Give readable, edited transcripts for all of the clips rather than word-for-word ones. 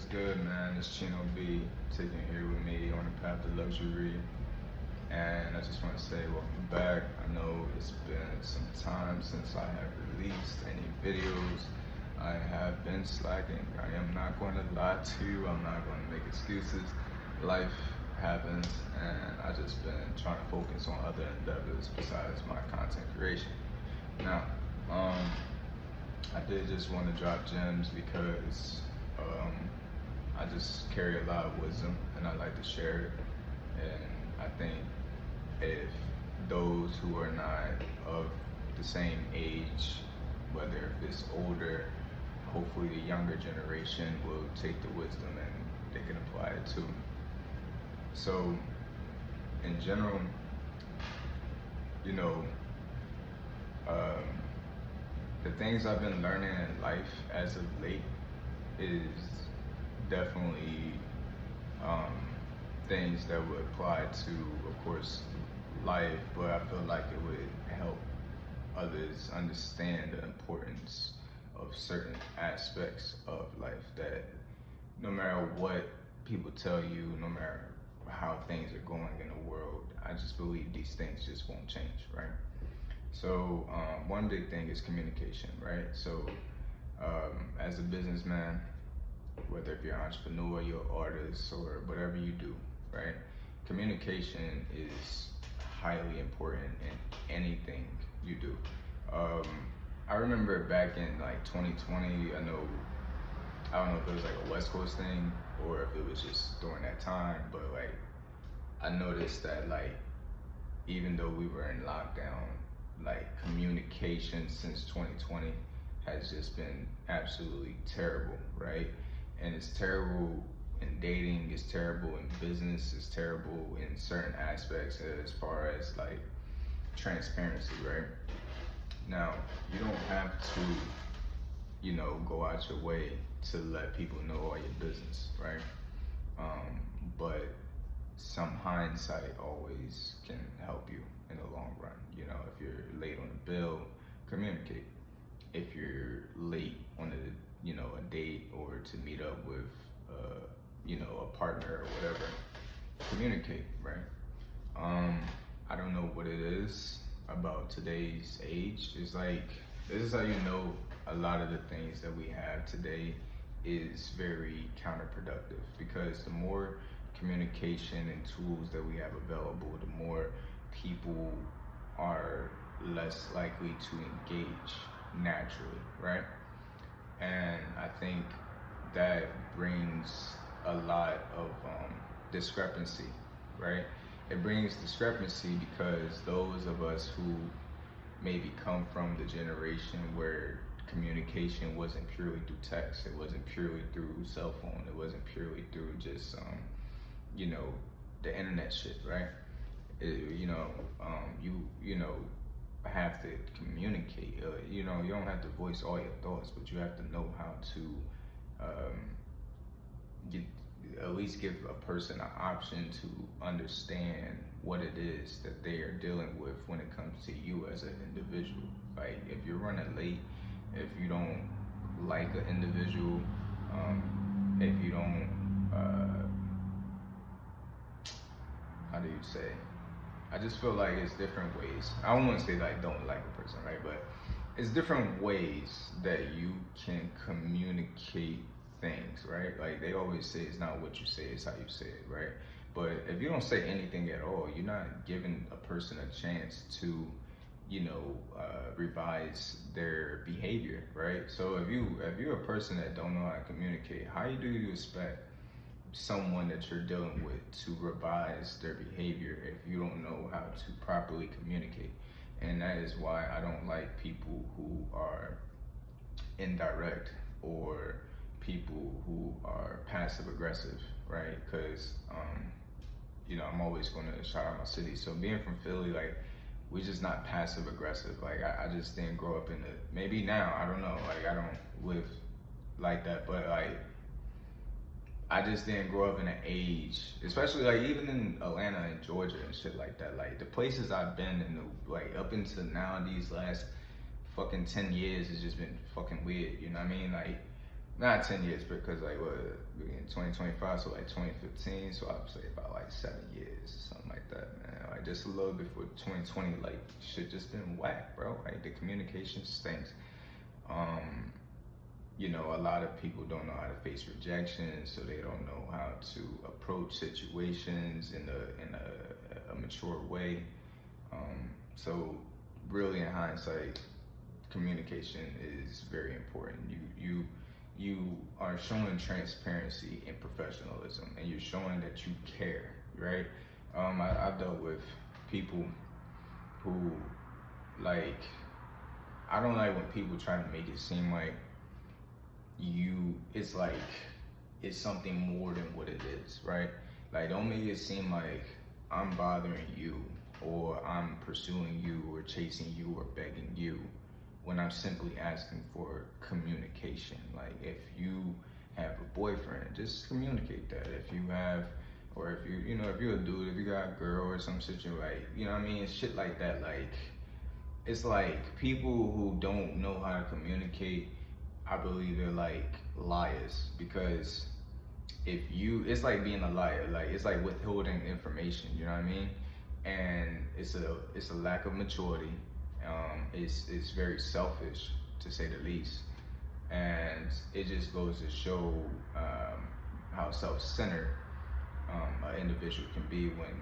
good, man? It's Chino B taking here with me on the path to luxury. And I just want to say welcome back. I know it's been some time since I have released any videos. I have been slacking. I am not going to lie to you. I'm not going to make excuses. Life happens, and I just been trying to focus on other endeavors besides my content creation. Now, I did just want to drop gems because I just carry a lot of wisdom and I like to share it. And I think if those who are not of the same age, whether if it's older, hopefully the younger generation will take the wisdom and they can apply it too. So, in general, you know, um, the things I've been learning in life as of late is definitely things that would apply to, of course, life, but I feel like it would help others understand the importance of certain aspects of life that no matter what people tell you, no matter how things are going in the world, I just believe these things just won't change, right? So one big thing is communication, right? So as a businessman, whether if you're an entrepreneur, you're an artist, or whatever you do, right? Communication is highly important in anything you do. I remember back in like 2020, I don't know if it was like a West Coast thing or if it was just during that time, but like I noticed that like even though we were in lockdown, like communication since 2020 has just been absolutely terrible, right? And it's terrible in dating, it's terrible in business, it's terrible in certain aspects as far as like transparency, right? Now, you don't have to, go out your way to let people know all your business, right? But some hindsight always can help you in the long run. If you're late on a bill, communicate. If you're late on a date or to meet up with, a partner or whatever, communicate, right? I don't know what it is about today's age. It's like, this is how you know a lot of the things that we have today is very counterproductive, because the more communication and tools that we have available, the more people are less likely to engage naturally, right? And I think that brings a lot of discrepancy, right? It brings discrepancy because those of us who maybe come from the generation where communication wasn't purely through text, it wasn't purely through cell phone, it wasn't purely through just the internet shit, right? You have to communicate. You don't have to voice all your thoughts, but you have to know how to at least give a person an option to understand what it is that they are dealing with when it comes to you as an individual. Like if you're running late, if you don't like an individual, if you don't, how do you say? I just feel like it's different ways. I don't want to say like don't like a person, right? But it's different ways that you can communicate things, right? Like they always say it's not what you say, it's how you say it, right? But if you don't say anything at all, you're not giving a person a chance to, revise their behavior, right? So if you're a person that don't know how to communicate, how do you expect someone that you're dealing with to revise their behavior if you don't know how to properly communicate? And that is why I don't like people who are indirect or people who are passive aggressive, right? Because I'm always going to shout out my city. So being from Philly, like we just not passive aggressive. Like I just didn't grow up in the, maybe now, I don't know, like I don't live like that, but like I just didn't grow up in an age, especially like even in Atlanta and Georgia and shit like that. Like the places I've been in, like up until now, these last fucking 10 years has just been fucking weird. You know what I mean? Like not 10 years because like what, we're in 2025, so like 2015, so I'd say about like 7 years, something like that, man. Like just a little before 2020, like shit just been whack, bro. Like the communication stinks. You know, a lot of people don't know how to face rejection, so they don't know how to approach situations in a mature way. So really, in hindsight, communication is very important. You are showing transparency and professionalism, and you're showing that you care, right? I've dealt with people who, like, I don't like when people try to make it seem like it's like it's something more than what it is, right? Like, don't make it seem like I'm bothering you or I'm pursuing you or chasing you or begging you when I'm simply asking for communication. Like, if you have a boyfriend, just communicate that. If you have, or if you know, if you're a dude, if you got a girl or some shit, you're like, you know what I mean? Shit like that. Like, it's like people who don't know how to communicate, I believe they're like liars, because it's like being a liar, like it's like withholding information, you know what I mean? And it's a lack of maturity. It's very selfish, to say the least, and it just goes to show how self-centered an individual can be when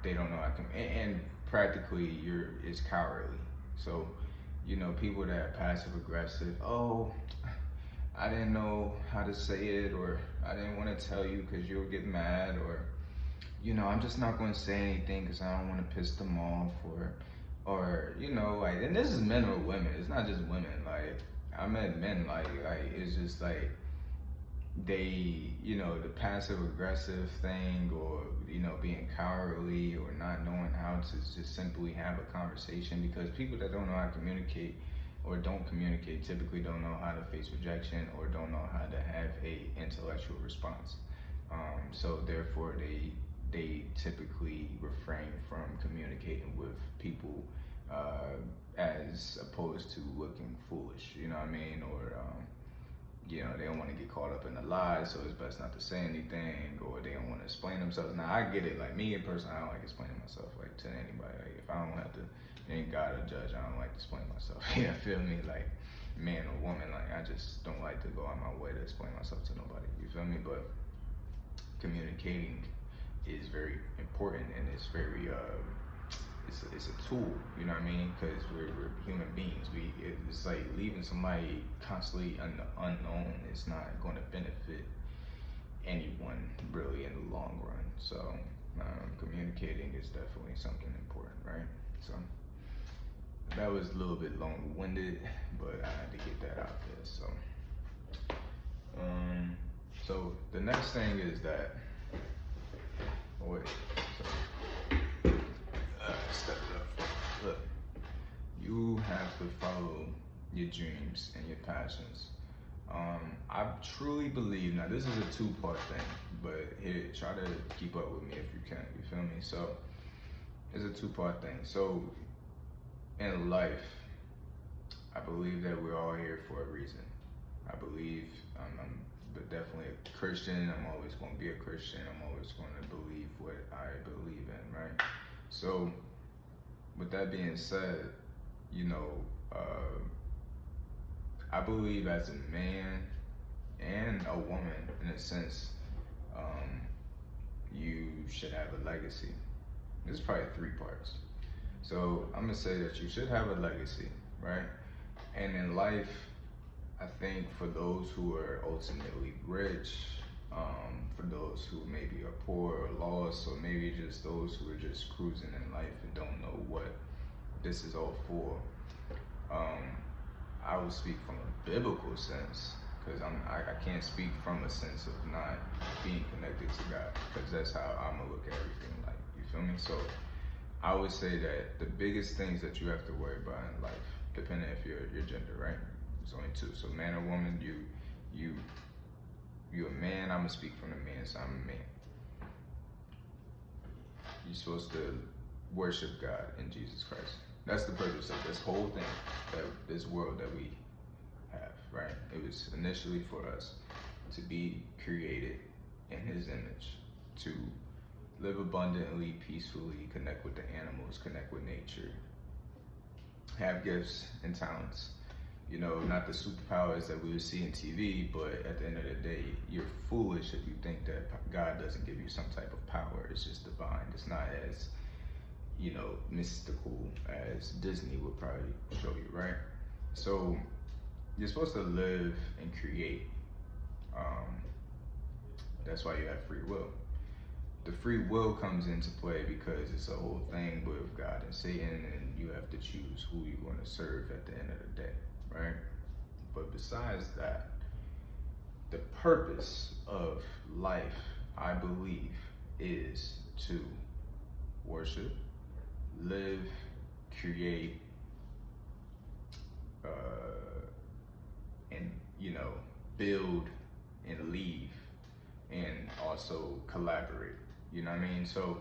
they don't know how to, and practically it's cowardly. So, you know, people that are passive aggressive, oh, I didn't know how to say it, or I didn't want to tell you because you'll get mad, or, you know, I'm just not going to say anything because I don't want to piss them off, or, you know, like, and this is men or women, it's not just women, like, I met men, like, it's just like, they, you know, the passive aggressive thing, or, you know, being cowardly, or not knowing how to just simply have a conversation, because people that don't know how to communicate or don't communicate typically don't know how to face rejection or don't know how to have a intellectual response. So therefore they typically refrain from communicating with people as opposed to looking foolish, you know what I mean? Or you know, they don't want to get caught up in the lies, so it's best not to say anything, or they don't want to explain themselves. Now, I get it. Like, me in person, I don't like explaining myself, like, to anybody. Like, if I don't have to, ain't God a judge, I don't like to explain myself. You feel me? Like, man or woman, like, I just don't like to go out my way to explain myself to nobody. You feel me? But communicating is very important, and it's very, it's a tool, you know what I mean? Because we're human beings. It's like leaving somebody constantly unknown is not going to benefit anyone really in the long run. So communicating is definitely something important, right? So that was a little bit long-winded, but I had to get that out there. So the next thing is that, oh wait, step it up. Look, you have to follow your dreams and your passions. I truly believe, now this is a two-part thing, but here, try to keep up with me if you can, you feel me? So, it's a two-part thing. So, in life, I believe that we're all here for a reason. I believe, I'm definitely a Christian, I'm always going to be a Christian, I'm always going to believe what I believe in, right? So, with that being said, you know, I believe as a man and a woman, in a sense, you should have a legacy. There's probably three parts. So I'm gonna say that you should have a legacy, right? And in life, I think for those who are ultimately rich, for those who maybe are poor or lost, or maybe just those who are just cruising in life and don't know what this is all for, I would speak from a biblical sense, because I can't speak from a sense of not being connected to God, because that's how I'm gonna look at everything. Like, you feel me? So I would say that the biggest things that you have to worry about in life, depending if you're your gender, right? There's only two. So man or woman, you're a man. I'm gonna speak from the man, so I'm a man. You're supposed to worship God in Jesus Christ. That's the purpose of this whole thing, that this world that we have, right? It was initially for us to be created his image, to live abundantly, peacefully, connect with the animals, connect with nature, have gifts and talents. You know, not the superpowers that we would see in TV, but at the end of the day, you're foolish if you think that God doesn't give you some type of power. It's just divine. It's not as, you know, mystical as Disney would probably show you, right? So you're supposed to live and create. That's why you have free will. The free will comes into play because it's a whole thing with God and Satan, and you have to choose who you want to serve at the end of the day, right? But besides that, the purpose of life, I believe, is to worship, live, create, and, you know, build and leave, and also collaborate. You know what I mean? So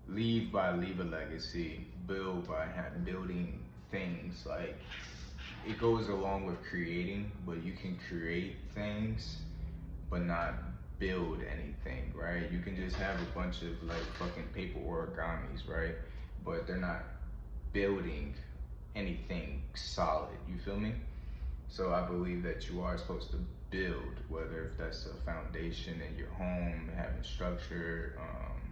leave by leave a legacy, build by building things. Like, it goes along with creating, but you can create things but not build anything, right? You can just have a bunch of like fucking paper origamis, right? But they're not building anything solid, you feel me? So I believe that you are supposed to build, whether if that's a foundation in your home, having structure,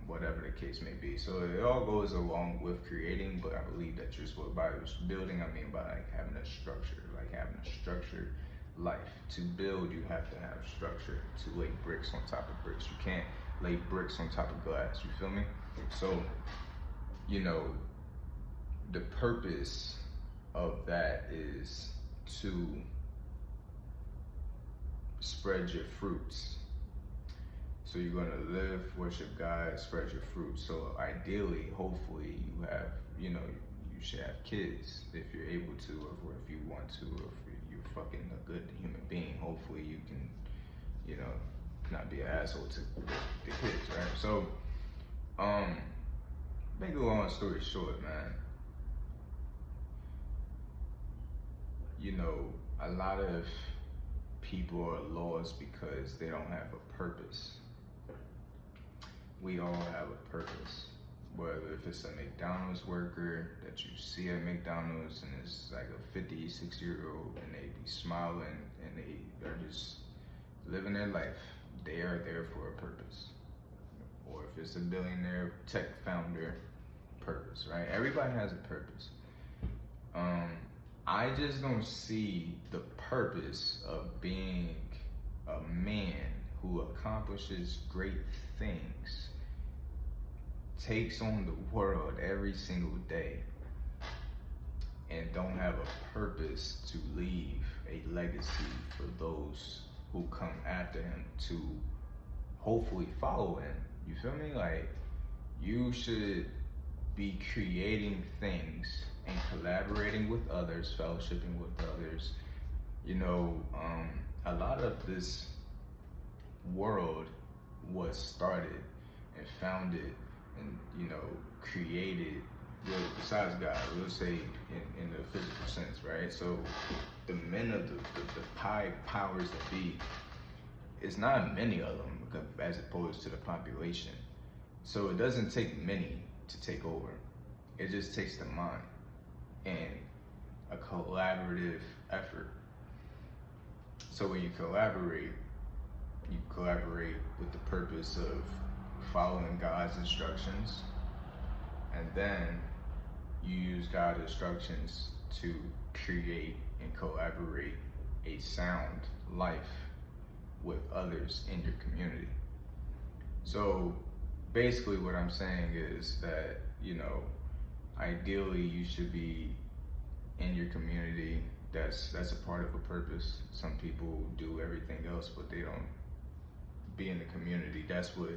whatever the case may be. So it all goes along with creating, but I believe that you're supposed, by building, I mean by like having a structure, like having a structured life. To build, you have to have structure, to lay bricks on top of bricks. You can't lay bricks on top of glass, you feel me? So, you know, the purpose of that is to spread your fruits. So you're gonna live, worship God, spread your fruits. So ideally, hopefully, you have, you know, you should have kids if you're able to, or if you want to, or if you're fucking a good human being. Hopefully, you can, you know, not be an asshole to the kids, right? So, make a long story short, man. You know, a lot of people are lost because they don't have a purpose. We all have a purpose. Whether if it's a McDonald's worker that you see at McDonald's and it's like a 50, 60-year-old and they be smiling and they're just living their life, they are there for a purpose. Or if it's a billionaire tech founder, purpose, right? Everybody has a purpose. I just don't see the purpose of being a man who accomplishes great things, takes on the world every single day, and don't have a purpose to leave a legacy for those who come after him to hopefully follow him. You feel me? Like, you should be creating things and collaborating with others, fellowshipping with others. You know, a lot of this world was started and founded and, you know, created, well, besides God, we'll say in the physical sense, right? So the men of the powers that be, it's not many of them as opposed to the population. So it doesn't take many to take over. It just takes the mind and a collaborative effort. So when you collaborate with the purpose of following God's instructions, and then you use God's instructions to create and collaborate a sound life with others in your community. So basically what I'm saying is that, you know, ideally you should be in your community. That's a part of a purpose. Some people do everything else, but they don't be in the community. That's what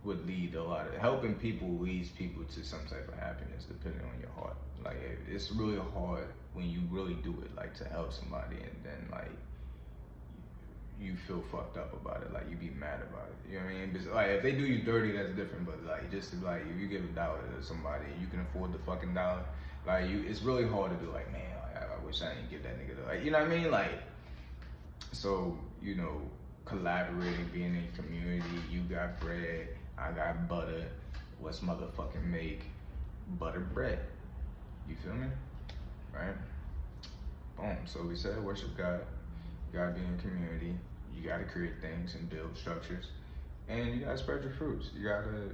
would lead a lot of helping people leads people to some type of happiness, depending on your heart. Like, it's really hard when you really do it, like, to help somebody, and then like you feel fucked up about it, like you be mad about it. You know what I mean? Because, like, if they do you dirty, that's different. But like, just to, like, if you give $1 to somebody and you can afford the fucking dollar, like, it's really hard to be like, man, I wish I didn't give that nigga the, like, you know what I mean? Like, so, you know, collaborating, being in a community, you got bread, I got butter. What's motherfucking make butter bread? You feel me? Right? Boom. So we said worship God. You gotta be in community. You gotta create things and build structures. And you gotta spread your fruits. You gotta,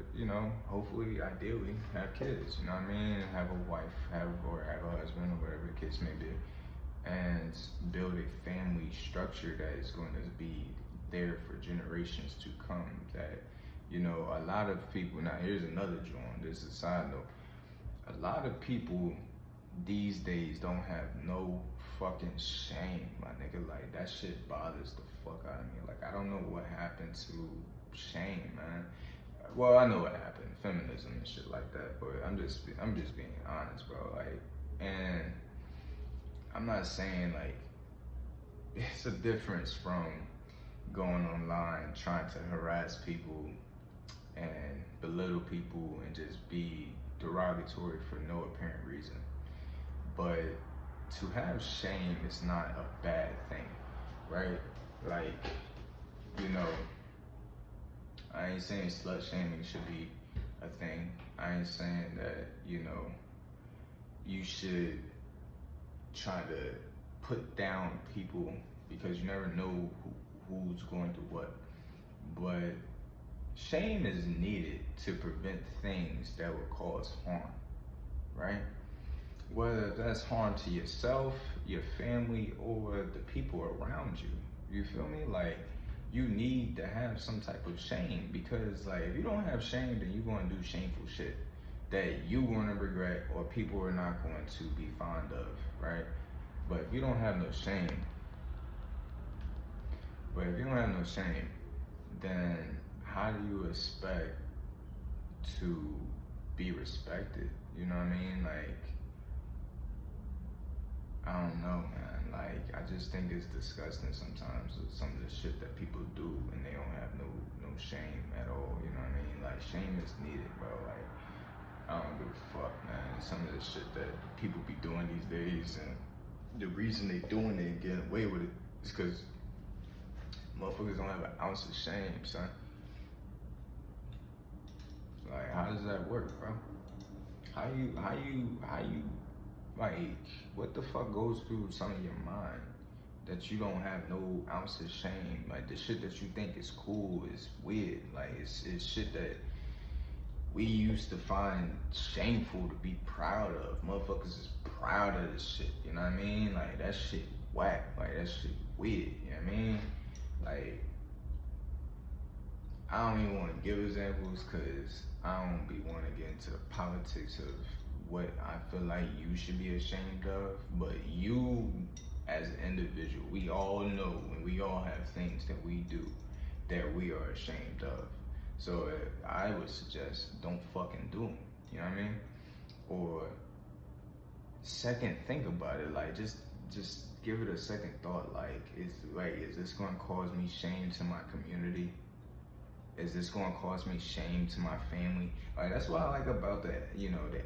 hopefully, ideally, have kids. You know what I mean? Have a wife, have a husband, or whatever the case may be, and build a family structure that is going to be there for generations to come. That, a lot of people. Now, here's another joint. This is a side note. A lot of people these days don't have no fucking shame, my nigga. Like, that shit bothers the fuck out of me. Like, I don't know what happened to shame, man. Well, I know what happened, feminism and shit like that, but I'm just being honest, bro. Like, and I'm not saying, like, it's a difference from going online trying to harass people and belittle people and just be derogatory for no apparent reason. But to have shame is not a bad thing, right? Like, I ain't saying slut shaming should be a thing. I ain't saying that, you should try to put down people because you never know who's going to what. But shame is needed to prevent things that would cause harm, right? Whether that's harm to yourself, your family, or the people around you. You feel me? Like, you need to have some type of shame, because like, if you don't have shame, then you're going to do shameful shit that you're going to regret or people are not going to be fond of, right? But if you don't have no shame, then how do you expect to be respected? You know what I mean? Like, I don't know, man. Like, I just think it's disgusting sometimes with some of the shit that people do and they don't have no shame at all. You know what I mean? Like, shame is needed, bro. Like, I don't give a fuck, man. Some of the shit that people be doing these days, and the reason they doing it and getting away with it is because motherfuckers don't have an ounce of shame, son. Like, how does that work, bro? How you like, what the fuck goes through some of your mind that you don't have no ounce of shame? Like, the shit that you think is cool is weird. Like, it's shit that we used to find shameful to be proud of. Motherfuckers is proud of this shit, you know what I mean? Like, that shit whack, like, that shit weird, you know what I mean? Like, I don't even want to give examples because I don't be wanting to get into the politics of what I feel like you should be ashamed of. But you, as an individual, we all know and we all have things that we do that we are ashamed of. So I would suggest don't fucking do them, you know what I mean? Or second think about it, like, just give it a second thought. Like, is this gonna cause me shame to my community? Is this gonna cause me shame to my family? Like, that's what I like about the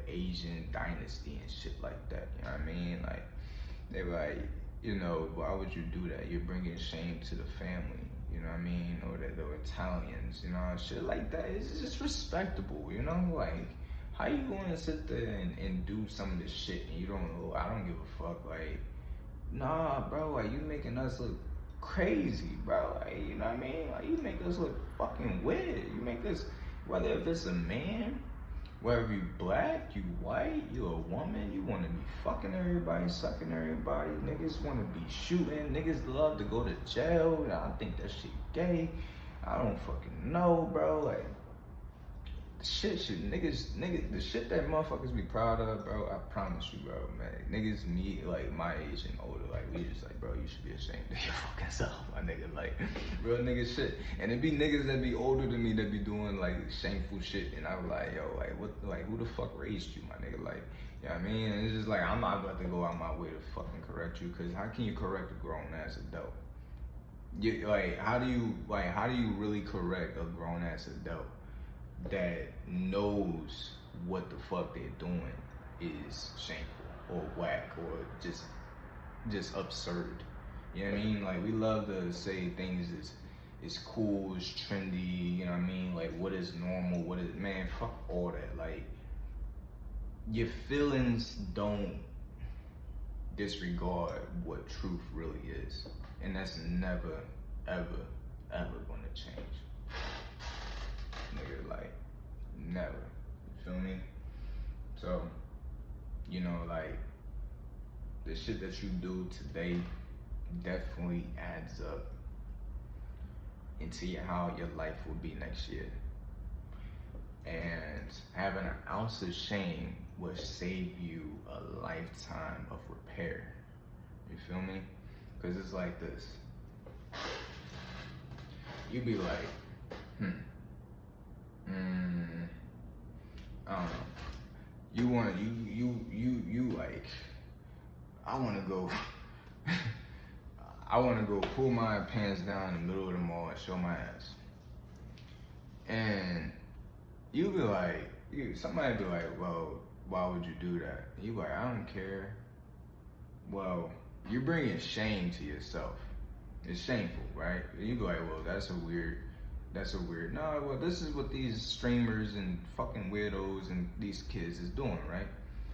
Asian dynasty and shit like that. You know what I mean? Like, they're like, why would you do that? You're bringing shame to the family. You know what I mean? Or the Italians, shit like that. It's just respectable, Like, how you gonna sit there and do some of this shit and you don't know? I don't give a fuck. Like, nah, bro. Like, you making us look crazy, bro. Like, you know what I mean? Like, you make us look fucking weird. You make us, whether if it's a man, whether you black, you white, you a woman, you want to be fucking everybody, sucking everybody. Niggas want to be shooting. Niggas love to go to jail. I think that shit gay. I don't fucking know, bro. Like, the shit that motherfuckers be proud of, bro. I promise you, bro, man. Niggas me, like, my age and older, like, we just like, bro, you should be ashamed of your fucking self, my nigga. Like, real nigga shit. And it be niggas that be older than me that be doing, like, shameful shit. And I was like, yo, like, who the fuck raised you, my nigga? Like, you know what I mean? And it's just like, I'm not about to go out my way to fucking correct you, because how can you correct a grown ass adult? How do you really correct a grown ass adult that knows what the fuck they're doing is shameful or whack or just absurd? You know what I mean? Like, we love to say things is cool, is trendy, you know what I mean? what is normal, what is, man, fuck all that. Like, your feelings don't disregard what truth really is. And that's never, ever, ever gonna change. Nigga, like, never. You feel me? So, you know, like, the shit that you do today definitely adds up into how your life will be next year. And having an ounce of shame will save you a lifetime of repair. You feel me? Because it's like this. You be like, I don't know. You want you like, I want to go. I want to go pull my pants down in the middle of the mall and show my ass. And you be like, somebody be like, well, why would you do that? You be like, I don't care. Well, you're bringing shame to yourself. It's shameful, right? You be like, well, that's a weird. No, well, this is what these streamers and fucking weirdos and these kids is doing, right?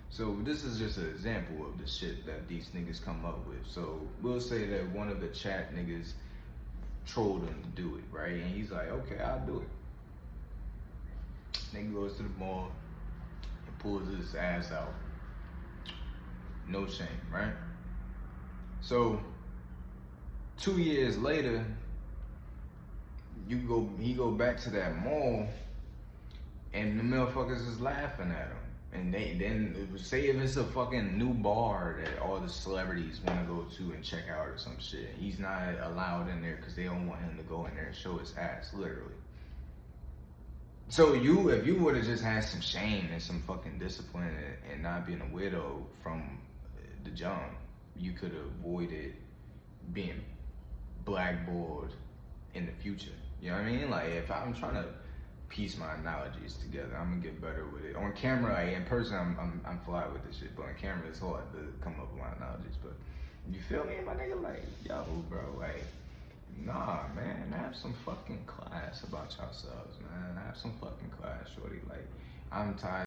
So this is just an example of the shit that these niggas come up with. So we'll say that one of the chat niggas trolled him to do it, right? And he's like, okay, I'll do it. Nigga goes to the mall and pulls his ass out. No shame, right? So 2 years later, he go back to that mall, and the motherfuckers is laughing at him. And then say if it's a fucking new bar that all the celebrities want to go to and check out or some shit, he's not allowed in there because they don't want him to go in there and show his ass, literally. So if you would have just had some shame and some fucking discipline and not being a widow from the jump, you could have avoided being blackballed in the future. You know what I mean? Like, if I'm trying to piece my analogies together, I'm gonna get better with it. On camera, like, in person, I'm fly with this shit, but on camera, it's hard to come up with my analogies. But you feel me, my nigga? Like, yo, bro, like, nah, man, have some fucking class about yourselves, man. Have some fucking class, shorty. Like, I'm tired.